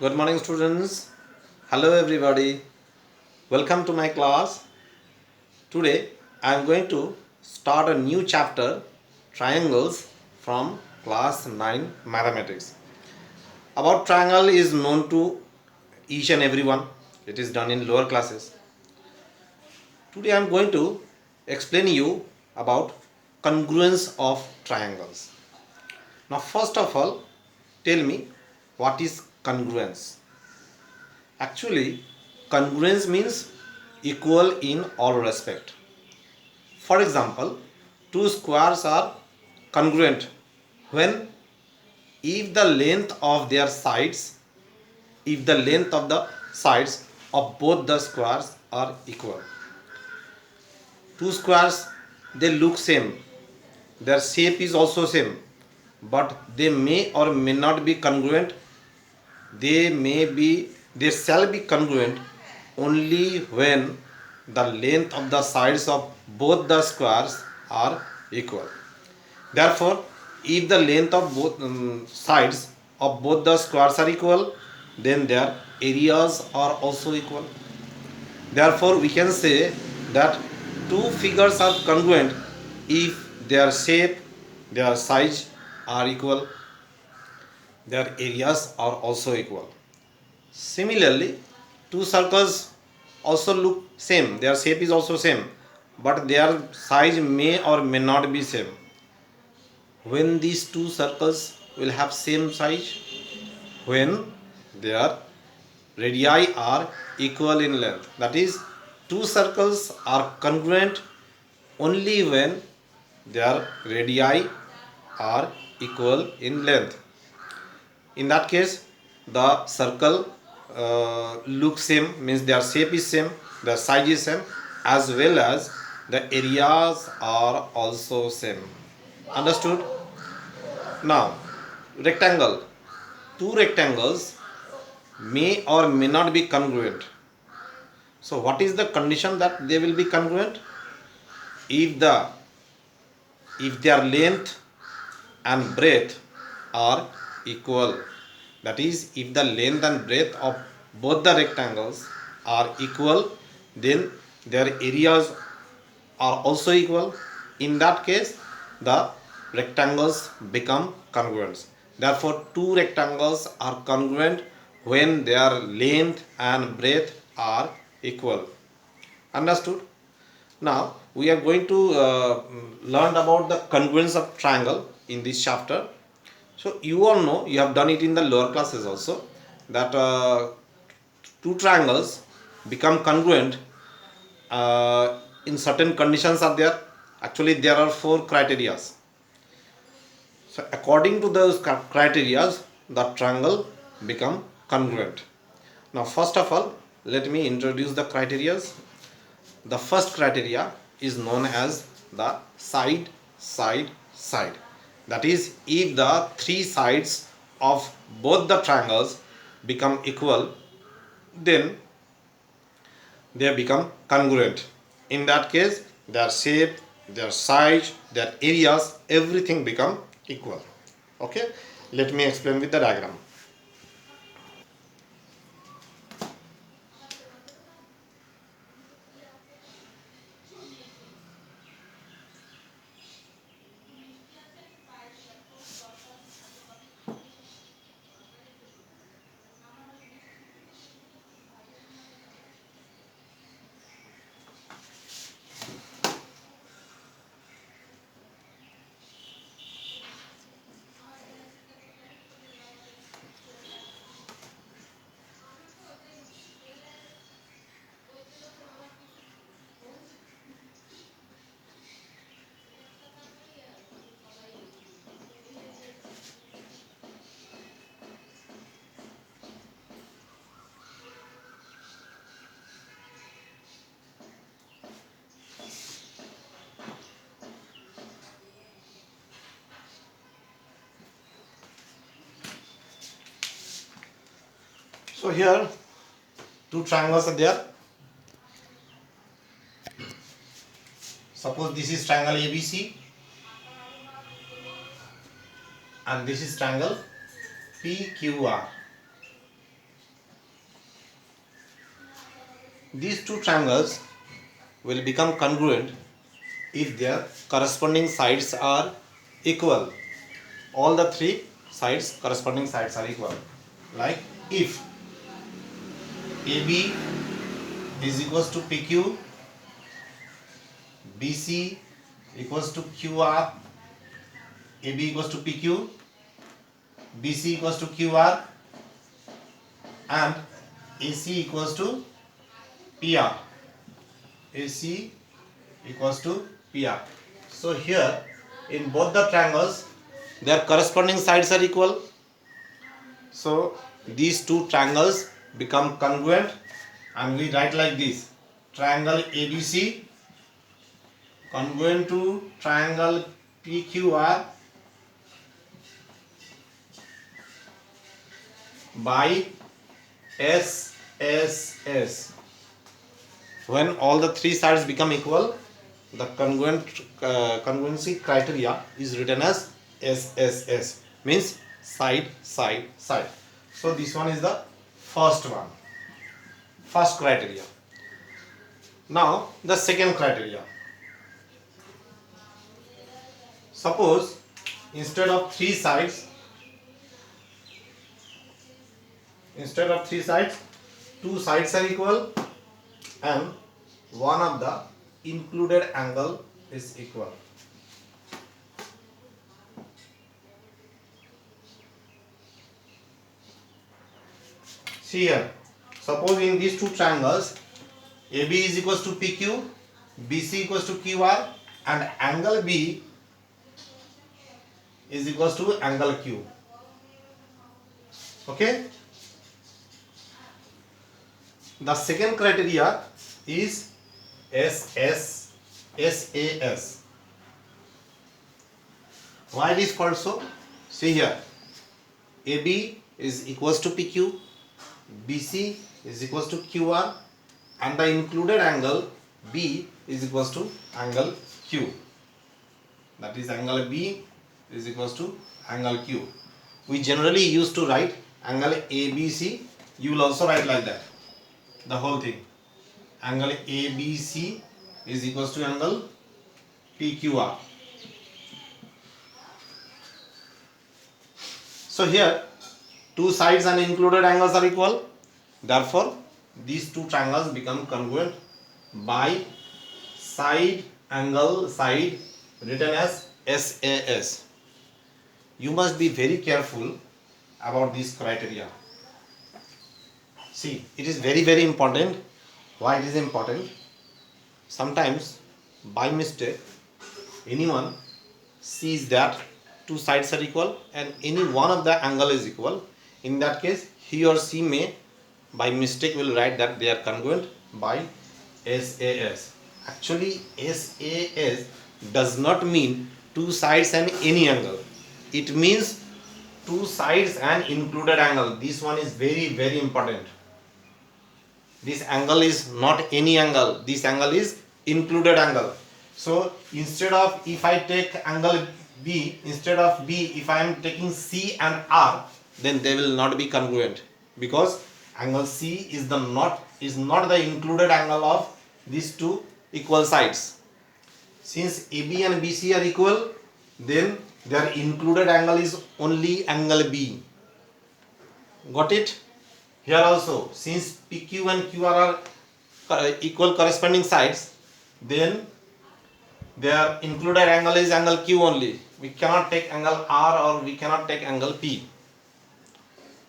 Good morning, students. Hello, everybody. Welcome to my class. Today, I am going to start a new chapter, Triangles, from class 9 Mathematics. About triangle is known to each and everyone. It is done in lower classes. Today, I am going to explain you about congruence of triangles. Now, first of all, tell me what is congruence. Actually, congruence means equal in all respect. For example, two squares are congruent when if the length of their sides, if the length of the sides of both the squares are equal. Two squares, they look same, their shape is also same, but they may or may not be congruent. They shall be congruent only when the length of the sides of both the squares are equal. Therefore, if the length of both sides of both the squares are equal, then their areas are also equal. Therefore, we can say that two figures are congruent if their shape, their size are equal, their areas are also equal. Similarly, two circles also look same, their shape is also same, but their size may or may not be same. When these two circles will have same size, when their radii are equal in length. That is, two circles are congruent only when their radii are equal in length. In that case, the circle looks same, means their shape is same, the size is same, as well as the areas are also same. Understood? Now, rectangle. Two rectangles may or may not be congruent. So what is the condition that they will be congruent? If their length and breadth are equal. That is, if the length and breadth of both the rectangles are equal, then their areas are also equal. In that case, the rectangles become congruent. Therefore, two rectangles are congruent when their length and breadth are equal. Understood? Now, we are going to learn about the congruence of triangle in this chapter. So, you all know, you have done it in the lower classes also, that two triangles become congruent in certain conditions are there. Actually, there are four criteria. So, according to those criteria, the triangle become congruent. Now, first of all, let me introduce the criteria. The first criteria is known as the side, side, side. That is, if the three sides of both the triangles become equal, then they become congruent. In that case, their shape, their size, their areas, everything become equal. Okay, let me explain with the diagram. So here two triangles are there. Suppose this is triangle ABC and this is triangle PQR. these two triangles will become congruent if their corresponding sides are equal. All the three sides, corresponding sides are equal. Like if AB is equals to PQ, BC equals to QR, AB equals to PQ, BC equals to QR, and AC equals to PR. AC equals to PR. So here in both the triangles their corresponding sides are equal. So these two triangles become congruent and we write like this: triangle ABC congruent to triangle PQR by SSS. When all the three sides become equal, the congruency criteria is written as SSS, means side, side, side. So this one is the first one, first criteria. Now the second criteria. Suppose instead of three sides, two sides are equal and one of the included angle is equal. See here, suppose in these two triangles AB is equals to PQ, BC equals to QR, and angle B is equals to angle Q. Okay. The second criteria is SAS. Why it is called so? See here, AB is equals to PQ, BC is equals to QR, and the included angle B is equals to angle Q. That is angle B is equals to angle Q. We generally used to write angle ABC. You will also write like that, the whole thing. Angle ABC is equals to angle PQR. So here two sides and included angles are equal. Therefore these two triangles become congruent by side angle side written as SAS. You must be very careful about this criteria. See, it is very very important. Why it is important? Sometimes by mistake anyone sees that two sides are equal and any one of the angle is equal. In that case he or she may by mistake will write that they are congruent by SAS. Actually SAS does not mean two sides and any angle. It means two sides and included angle. This one is very very important. This angle is not any angle. This angle is included angle. So instead of, if I take angle B, instead of B, if I am taking C and R, then they will not be congruent, because angle C is not the included angle of these two equal sides. Since AB and BC are equal, then their included angle is only angle B. Got it? Here also, since PQ and QR are equal corresponding sides, then their included angle is angle Q only. We cannot take angle R or we cannot take angle P.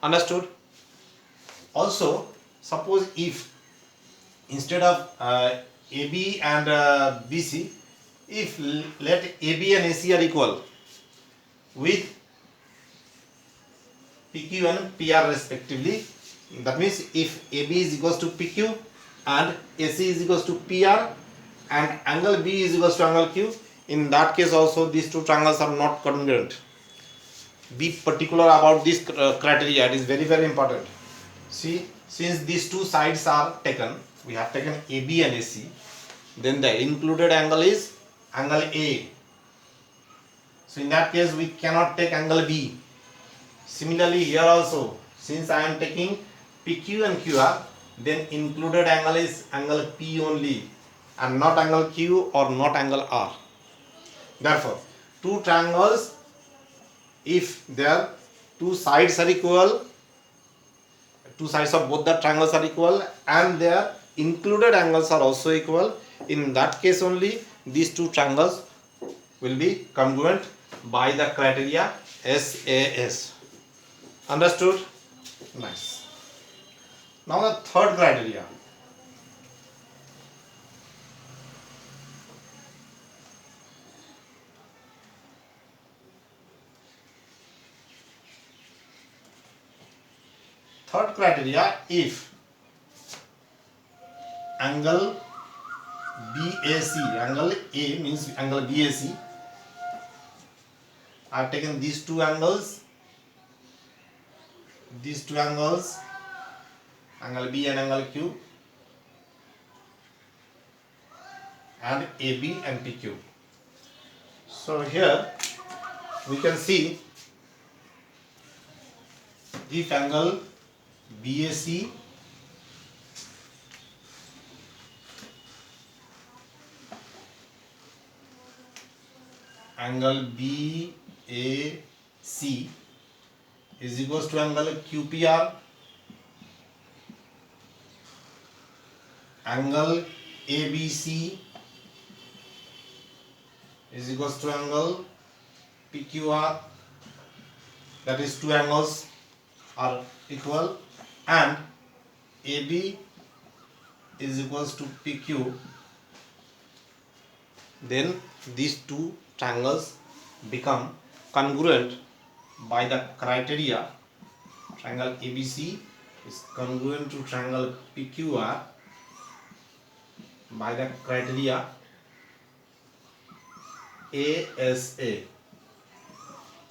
Understood? Also, suppose if instead of AB and BC, if let AB and AC are equal with PQ and PR respectively, that means if AB is equals to PQ and AC is equals to PR and angle B is equals to angle Q, in that case also these two triangles are not congruent. Be particular about this criteria, it is very very important. See, since these two sides are taken, we have taken AB and AC, then the included angle is angle A. So in that case we cannot take angle B. Similarly here also, since I am taking PQ and QR, then included angle is angle P only and not angle Q or not angle R. Therefore, two triangles, if their two sides are equal, two sides of both the triangles are equal and their included angles are also equal, in that case only these two triangles will be congruent by the criteria SAS. Understood? Nice. Now the third criteria. Third criteria, if angle BAC, angle A means angle BAC, I have taken these two angles, angle B and angle Q, and AB and PQ. So here we can see if angle BAC angle BAC is equals to angle QPR, angle ABC is equals to angle PQR, that is two angles are equal, and AB is equals to PQ, then these two triangles become congruent by the criteria. Triangle ABC is congruent to triangle PQR by the criteria ASA.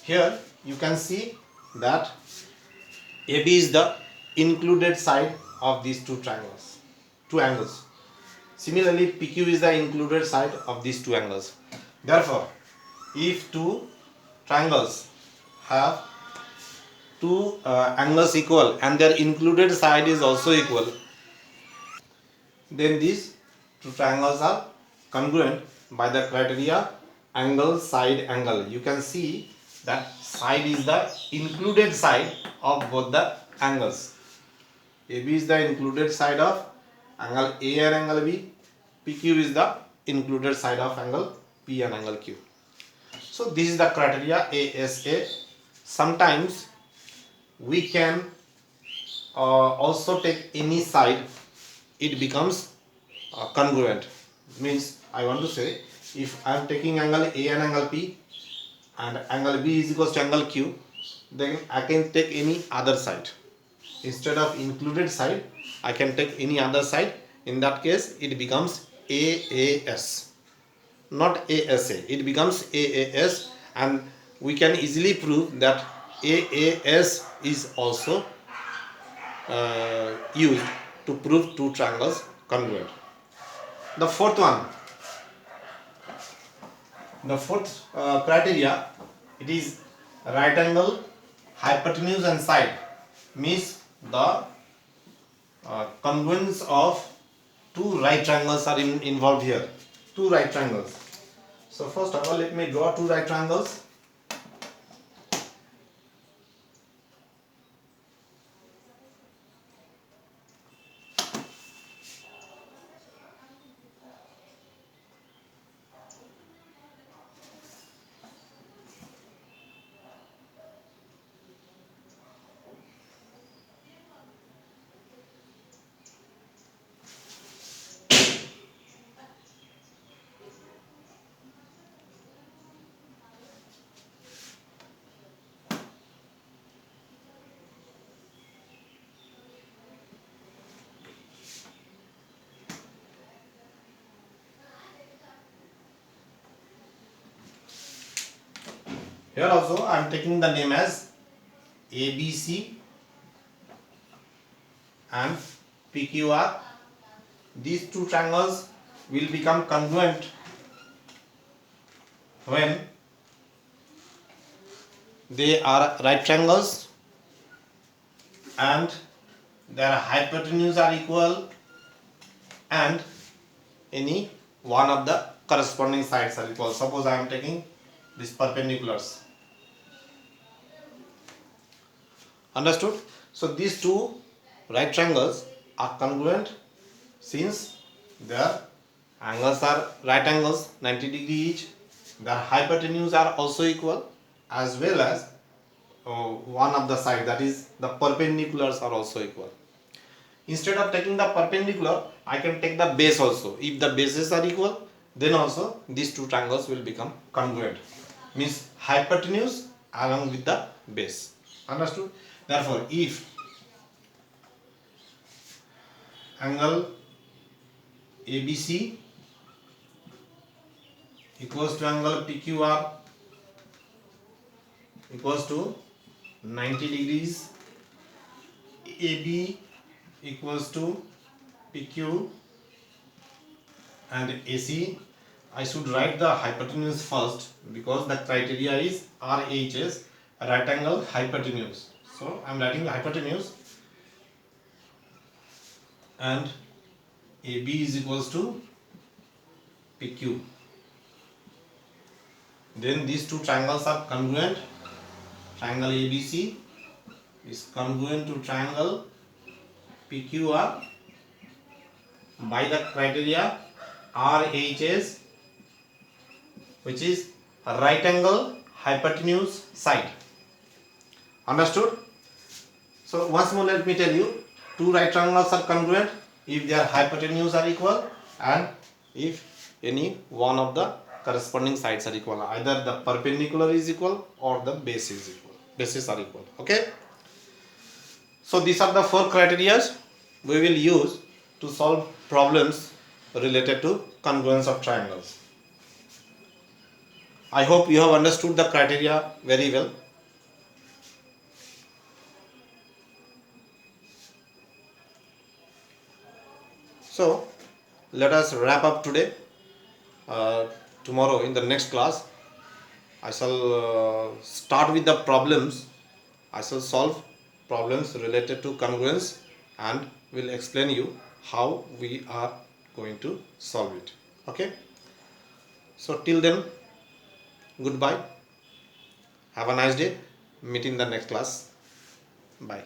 Here you can see that AB is the included side of these two angles. Similarly, PQ is the included side of these two angles. Therefore, if two triangles have two angles equal and their included side is also equal, then these two triangles are congruent by the criteria angle side angle. You can see that side is the included side of both the angles. AB is the included side of angle A and angle B. PQ is the included side of angle P and angle Q. So this is the criteria ASA. Sometimes we can also take any side, it becomes congruent. Means I want to say, if I am taking angle A and angle P and angle B is equals to angle Q, then I can take any other side. Instead of included side, I can take any other side. In that case, it becomes AAS, not ASA. It becomes AAS, and we can easily prove that AAS is also used to prove two triangles congruent. The fourth one, the fourth criteria, it is right angle, hypotenuse and side, means the congruence of two right triangles are involved here. Two right triangles. So first of all, let me draw two right triangles. Here also I am taking the name as ABC and PQR. These two triangles will become congruent when they are right triangles and their hypotenuse are equal and any one of the corresponding sides are equal. Suppose I am taking these perpendiculars. Understood? So these two right triangles are congruent since their angles are right angles 90 degree each. Their hypotenuse are also equal, as well as one of the side, that is the perpendiculars, are also equal. Instead of taking the perpendicular, I can take the base also. If the bases are equal, then also these two triangles will become congruent. Means hypotenuse along with the base. Understood? Therefore, if angle ABC equals to angle PQR equals to 90 degrees, AB equals to PQ and AC, I should write the hypotenuse first because the criteria is RHS, right angle hypotenuse. So I am writing the hypotenuse, and AB is equals to PQ. Then these two triangles are congruent. Triangle ABC is congruent to triangle PQR by the criteria RHS, which is right angle hypotenuse side. Understood? So once more let me tell you, two right triangles are congruent if their hypotenuse are equal and if any one of the corresponding sides are equal. Either the perpendicular is equal or the base is equal. Bases are equal. Okay? So these are the four criteria we will use to solve problems related to congruence of triangles. I hope you have understood the criteria very well. So let us wrap up today. Tomorrow in the next class I shall start with the problems. I shall solve problems related to congruence and will explain you how we are going to solve it. Okay? So till then, goodbye. Have a nice day. Meet in the next class. Bye.